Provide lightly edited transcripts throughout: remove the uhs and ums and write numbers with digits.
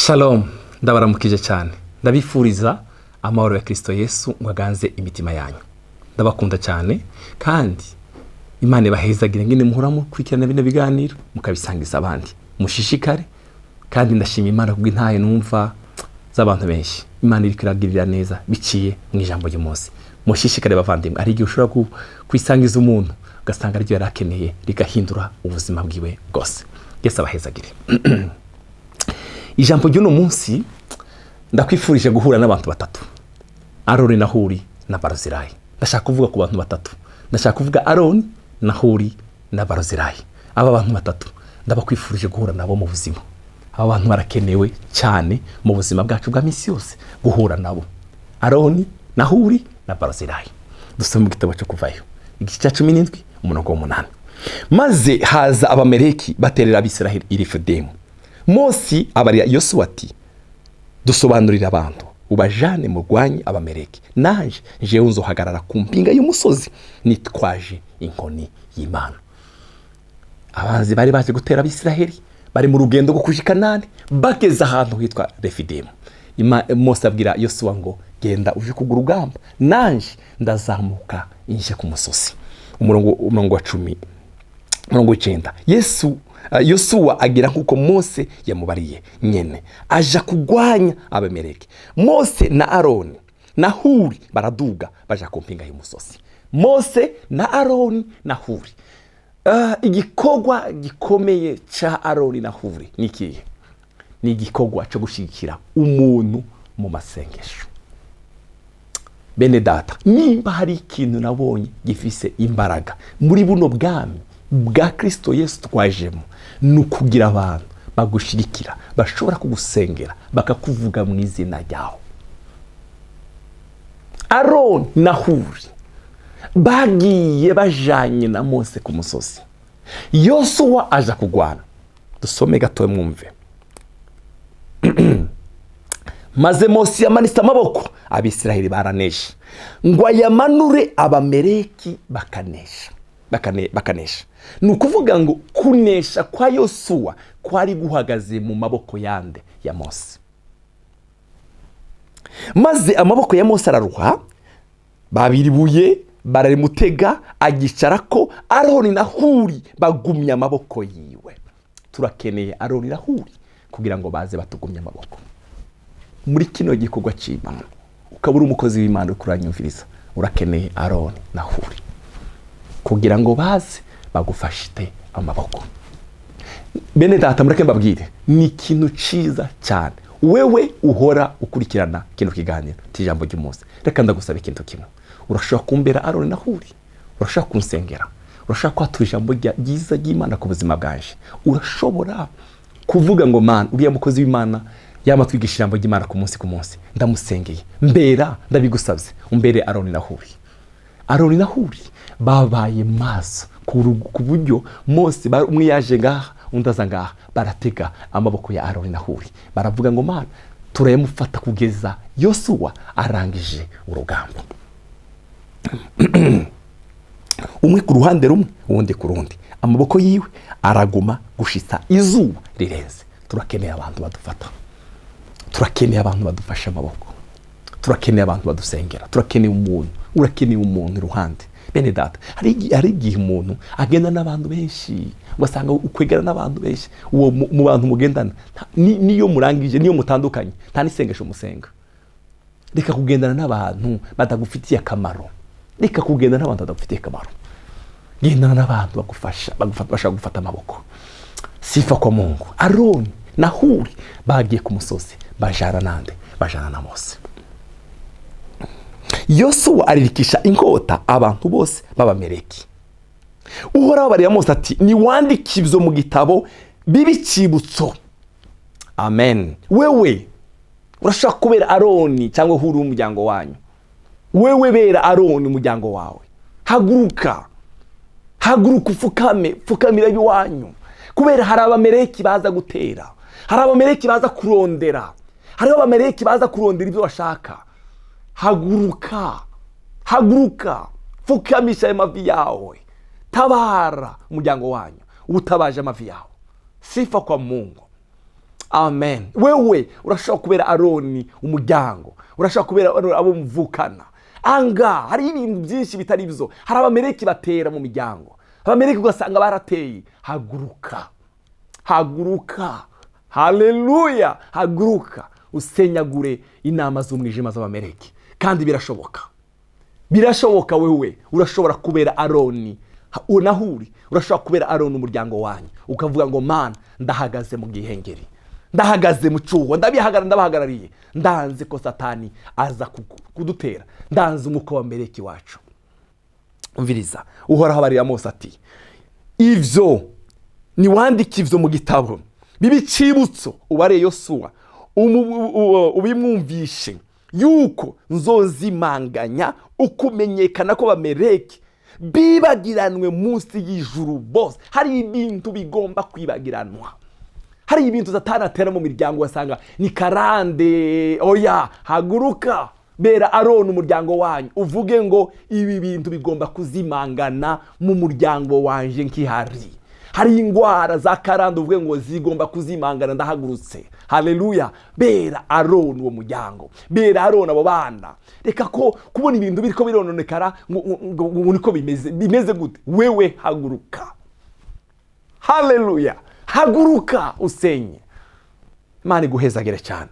Shalom, ndabaramukije cyane. Ndabifuriza amahoro ya Kristo Yesu mwaganze imitima yanyu. Ndabakunda cyane kandi Imana ibahezagire ngene muhoramo kwikirana bino biganiro mukabisangiza abandi. Mushishikare kandi ndashima Imana kubw'intaye numva z'abantu benshi. Imana iri kiragirira neza biciye mu ijambo ry'umunsi. Mushishikare bavandimwe, ari gihe ushobora kwisangiza umuntu ugasanga ari ryo yarakeneye rigahindura ubuzima bwiwe bwose. Yesu abahezagire. Ijambo ry'uno munsi ndakwifurije guhura n'abantu batatu. Aroni na Huri na Baruzilayi. Ndashaka kuvuga ku bantu batatu. Ndashaka kuvuga Aroni na Huri na Baruzilayi. Aba bantu batatu ndabakwifurije guhura nabo mu buzima. Aba bantu barakenewe cyane mu buzima bwacu bwa misi yose guhura nabo. Aroni na Huri na Baruzilayi. Dusome mu gitabo cyo kuvayo. Igice cya 17 umurongo wa 8. Maze haza Abameleki baterera Abisiraheli i Refidimu. Mose abarira Yosuwa ati dusobanurira abantu ubajane murwanye Abameleki, naje jewe nzohagarara ku mpinga y'umusozi nitwaje inkoni y'Imana. Abanzi bari baje gutera Abisiraheli bari mu rugendo rwo kuja Kanani, bageze ahantu hitwa Refidimu. Mose abwira Yosuwa ngo genda uje kugura urugamba, naje ndazamuka inje ku musozi. Umurongo wa 10 umurongo wa 9. Yosuwa agira nkuko Mose yamubariye nyene, aja kugwanya Abameleki. Mose na Aroni na Huri baraduga baja ku mpinga y'umusozi. Mose na Aroni na Huri. Igikorwa gikomeye cha Aroni na Huri nikiye? Ni igikorwa cyo gushigikira umuntu mu masengesho. Bene data, nimba hari ikintu nabonye gifise imbaraga muri buno bwami bwa Kristo Yesu twajemo, nukugira abantu bagushirikira bashobora kugusengera bakakuvuga mu izina ryawe. Aroni na Huri bagiye bajanye na Mose ku musozi. Yosuwa aja kugwana. Dusome gato mwumve. Maze Mose yamanitse amaboko, Abisiraheli baranesha. Ngo yamanure Abameleki bakanesha. Nukuvuga ngo kunesha kwa Yosuwa kwari guhagaze mu maboko yande ya Mose. Maze amaboko ya Mose araruha, babiribuye bararimutega agicarako. Aroni na Huri bagumya amaboko yiwe. Turakeneye Aroni na Huri kugira ngo baze batugumya amaboko muri kino gikorwa cy'Imana. Ukabura umukozi w'Imana ukuranyumviriza, urakeneye Aroni na Huri kugira ngo baze bagufashite amaboko. Bene data, mureke mbabwire, ni ikintu ciza cyane wewe uhora ukurikirana kino kiganiro cy'ijambo ry'umunsi. Reka ndagusaba ikintu kimwe. Urashaka kumbera Aroni na Huri, urashaka kunsengera, urashaka kwatura ijambo ryiza ry'Imana ku buzima bwanje. Urashobora kuvuga ngo man, uriya mukozi w'Imana yamatwigisha ijambo ry'Imana ku munsi ndamusengeye, mbera ndabigusabye umbere Aroni na Huri. Aroni na Huri babaye maso ku buryo Mose umwe yaje ngaha undaza ngaha, baratega amaboko ya Aroni na Huri, baravuga ngo mana turayemufata kugeza Yosuwa arangije urugamba. Umwe ku ruhande rumwe uwundi ku rundi, amaboko yiwe araguma gushitsa izuba rirenze. Turakeneye abantu badufata, turakeneye abantu badufasha amaboko, turakeneye abantu badusengera, turakeneye umuntu, urakeneye umuntu iruhande. Bene data, hari igihe umuntu agenda n'abantu benshi, ugasanga ukwegera n'abantu benshi, uwo mu bantu mugendana niyo murangije, niyo mutandukanye, nta nisengesho musenga. Reka kugendana n'abantu batagufitiye akamaro. Reka kugendana n'abantu batagufitiye akamaro. Gendana n'abantu bashaka gufata amaboko. Sifa kwa Mungu. Aroni na Huri bagiye ku musozi, bajana na Mose. Yosuwa aririkisha inkota abantu bose b'Abameleki. Uhoraho bariya Mose ati ni wandike ibyo mu gitabo bibicibutso. Amen. Wewe urashaka kubera Aroni cyangwa Huri umuryango wanyu. Wewe bera Aroni umuryango wawe. Haguruka fukamira biwanyu. Kubera hari Abameleki baza gutera, hari Abameleki baza kurondera, hari Abameleki baza kurondera ibyo bashaka. Haguruka fukamisha amavi yawe, tabara umuryango wanyu, utabaje amavi yawe. Sifa kwa Mungu. amen. Wewe urashobora kubera Aroni umuryango, urashobora kubera abo muvukana. Anga hari ibintu byinshi bitari byo. Hari abameleki batera mu miryango, abameleki ugasanga barateye. Haguruka, haleluya, haguruka usenyagure inama z'umwijima z'abameleki. Kandi birashoboka wewe urashobora kubera Aroni na Huri, urashobora kubera Aroni umuryango wanyu, ukavuga ngo mana ndahagaze mu gihengeri, ndahagaze mu cyuho, ndabahagarariye, ndanze ko Satani aza kudutera, ndanze umwuka wa meleki wacu. Umviriza, Uhoraho abarira Mose ati, ivyo niwandike ivyo mu gitabo bibi cibutso ubare Yosuwa ubimwumvishe yuko nzozimanganya ukumenyekana ko bameleki bibagiranwe munsi y'ijuru bose. Hari ibintu bigomba kwibagiranwa, hari ibintu Satani atera mu miryango wasanga ni karande. Oya, haguruka bera Aroni umuryango wanyu, uvuge ngo ibi bintu bigomba kuzimangana mu muryango wanje nkihari. Hari ingwara za karande uvuge ngo zigomba kuzimangana, ndahagurutse. Haleluya, bera Aroni uwo muryango, bera Aroni abo bana. Reka ko kubona ibintu biriko birononekara ngo niko bimeze gute. Wewe haguruka, haleluya, haguruka usenye. Imana iguhezagire cyane.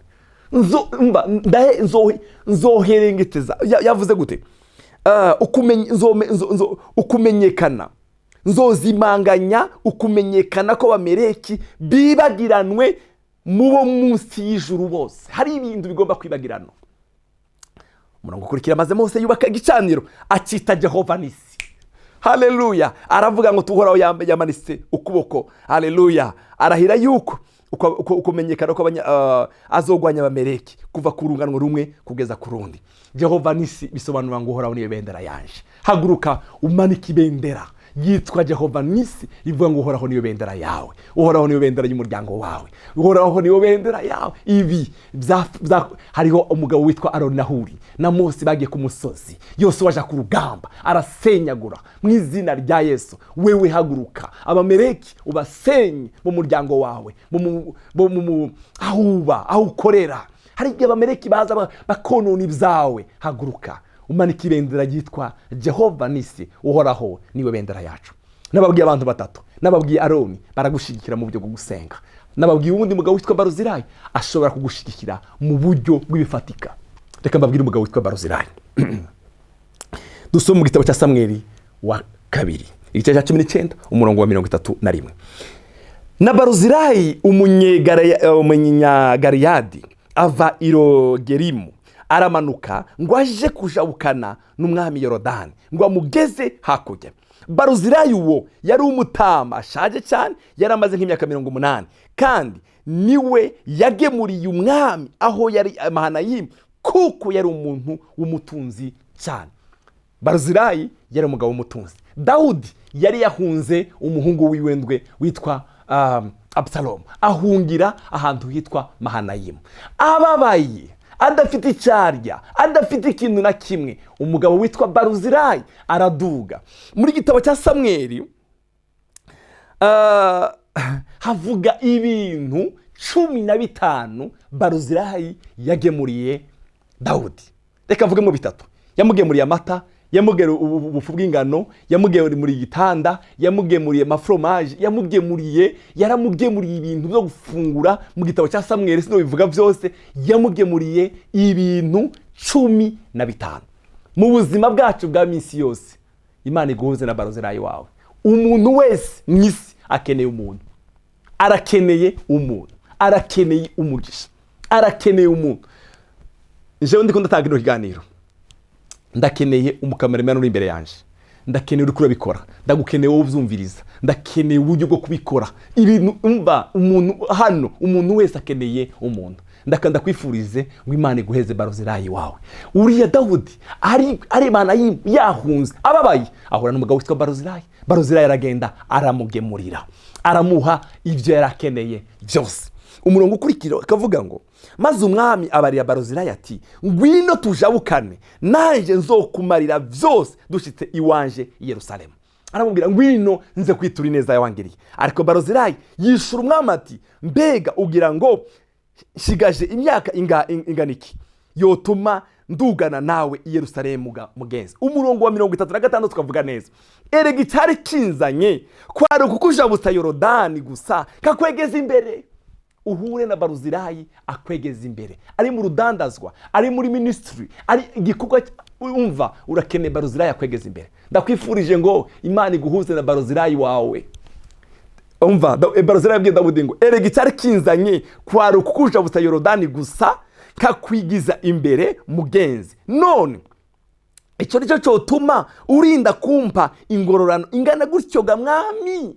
Nzoherengiteza yavuze gute? Ukumenyekana, nzozimanganya ukumenyekana ko bameleki bibagiranwe mubo munsi y'ijuru bose. Hari ibintu bigomba kwibagirana. Umurongo ukurikira, maze Mose yubaka igicaniro acita Jehova Nisi. Haleluya, aravuga ngo Uhoraho yamanitse ukuboko. Haleluya, arahira yuko ukumenyekana ko azogwanya abameleki kuva ku rungano rumwe kugeza ku rundi. Jehova Nisi bisobanura ngo Uhoraho niwe bendera yanje. Haguruka umanike ibendera yitwa Jehova Nisi, rivuga ngo Uhoraho niwe bendera yawe, Uhoraho niwe bendera y'umuryango wawe, Uhoraho niwe bendera yawe. Ibi hariho umugabo witwa Aroni na Huri na Mose bagiye ku musozi, yose waje ku rugamba arasenyagura mu izina rya Yesu. Wewe haguruka, abameleki ubasenye mu muryango wawe, aho ukorera. Hari igihe abameleki baza bakonona ibyawe. Haguruka umanike ibendera yitwa Jehova Nisi, Uhoraho niwe bendera yacu. Nababwiye abantu batatu, nababwiye Aroni baragushigikira mu buryo bwo gusenga, nababwiye uwundi mugabo witwa Baruzirayi ashobora kugushigikira mu buryo bw'ibifatika. Reka mbabwire umugabo witwa Baruzirayi. Dusoma mu gitabo cya Samweli wa kabiri igice cya 19 umurongo wa 31. Na Baruzirayi umunyagaliyadi ava i Rogelimu aramanuka ngo aje kujabukana n'umwami Yorodani ngo amugeze hakurya. Baruzirayi uwo yari umutama ashaje cyane, yari amaze nk'imyaka 80, kandi niwe yagemuriye umwami aho yari Mahanayimu, kuko yari umuntu w'umutunzi cyane. Baruzirayi yari umugabo w'umutunzi. Dawudi yari yahunze umuhungu w'iwendwe witwa Absalomu, ahungira ahantu hitwa Mahanayimu, ababaye adafite icyarya, adafite ikintu na kimwe. Umugabo witwa Baruzirayi araduga. Muri gitabo cya Samweli havuga ibintu 15 Baruzirayi yagemuriye Dawudi. Reka mvuge mu bitatu. Yamugemuriye amata, yamugemuriye ubufu bw'ingano, yamugemuriye igitanda, yamugemuriye amafromaje, yaramugemuriye ibintu byo gufungura. Mu gitabo cya Samweli sino bivuga byose, yamugemuriye ibintu 15. Mu buzima bwacu bwa minsi yose, Imana iguhuze na Baruzirayi wawe. Umuntu wese mwisi akeneye umuntu, arakeneye umuntu, arakeneye umugisha, arakeneye umuntu. Jewe ndiko ndatanga ikiganiro, ndakeneye umukameramani uri imbere yanje, ndakeneye uri kurabikora, ndagukeneye wowe ubyumviriza, ndakeneye uburyo bwo kubikora ibintu. Umva, umuntu wese akeneye umuntu. Ndakanda kwifurize ngo Imana iguheze Baruzirayi wawe. Uriya Dawudi ari Mahanayimu yahunze, ababaye, ahura n'umugabo witwa Baruzirayi. Baruzirayi aragenda aramugemurira, aramuha ibyo yarakeneye byose. Umurongo ukurikira akavuga ngo, maze umwami abarira Baruzirayi ati, ngwino tujabukane, nanje nzokumarira byose dushitse iwanje i Yerusalemu. aramubwira ngwino nze kwitura ineza yawangiriye. Ariko Baruzilayi yishura umwami ati mbega ugira ngo nshigaje imyaka ingana iki yotuma ndugana nawe i Yerusalemu mugenzi. Umurongo wa 36 tukavuga neza, erega icyari kinzanye kwari ukukujabutsa Yorodani gusa kakwegeza imbere. Uhure na Baruzilayi akwegeza imbere, ari mu rudandazwa, ari muri ministry, ari igikorwa umva urakene Baruzilayi akwegeza imbere. Ndakwifurije ngo Imana iguhuze na Baruzilayi wawe. Umva Baruzilayi yabwiye Dawudi ngo erega icyari kinzanye kwari ukukujabutsa Yorodani gusa kakwigiza imbere mugenzi. None icyo nicyo cyotuma urinda kumpa ingororano ingana gutyo ga mwami.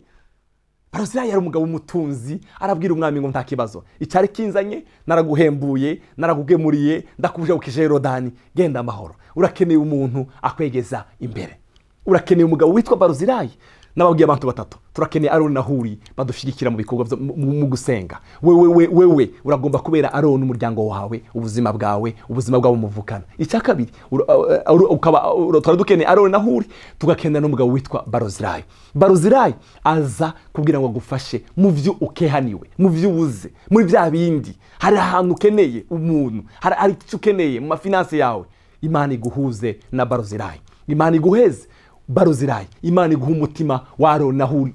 Baruzilayi yari umugabo w'umutunzi, arabwira umwami ngo nta kibazo, icyari kinzanye naraguhembuye, naragugemuriye, ndakubuje ukije Yorodani, genda amahoro. Urakeneye umuntu akwegeza imbere, urakeneye umugabo witwa Baruzilayi. Nababwiye abantu batatu, turakeneye Aroni na Huri badushigikira mu bikorwa mu gusenga. Wewe uragomba kubera Aroni umuryango wawe, ubuzima bwawe, ubuzima bwabo muvukana. Icya kabiri turadukeneye Aroni na Huri, tugakenera n'umugabo witwa Baruzilayi. Baruzilayi aza kugira ngo agufashe mu byo ukehaniwe, mu byo ubuze, muri bya bindi. Hari ahantu ukeneye umuntu, hari icyo ukeneye mu mafinanse yawe, Imana iguhuze na Baruzilayi. Imana iguheze Baruzilayi, Imana iguha umutima wa Aroni na Huri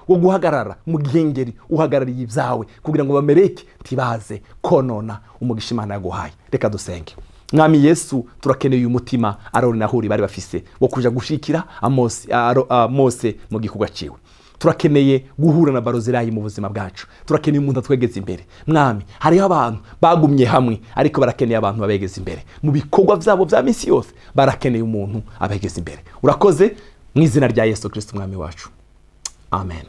wo guhagarara mu gihengeri uhagarariye ibyawe kugira ngo bamereke ntibaze konona umugisha Imana yaguhaye. Reka dusenge. Mwami Yesu, turakeneye uyu mutima Aroni na Huri bari bafise wo kuja gushikira Mose mu gikorwa ciwe. Turakeneye guhura na Baruzilayi mu buzima bwacu. Turakeneye umuntu atwegeza imbere. Mwami, hariho abantu bagumye hamwe ariko barakeneye abantu babegeza imbere mu bikorwa byabo bya misi yose. Barakeneye umuntu abegeza imbere. Urakoze mu izina rya Yesu Kristo umwami wacu. Amen.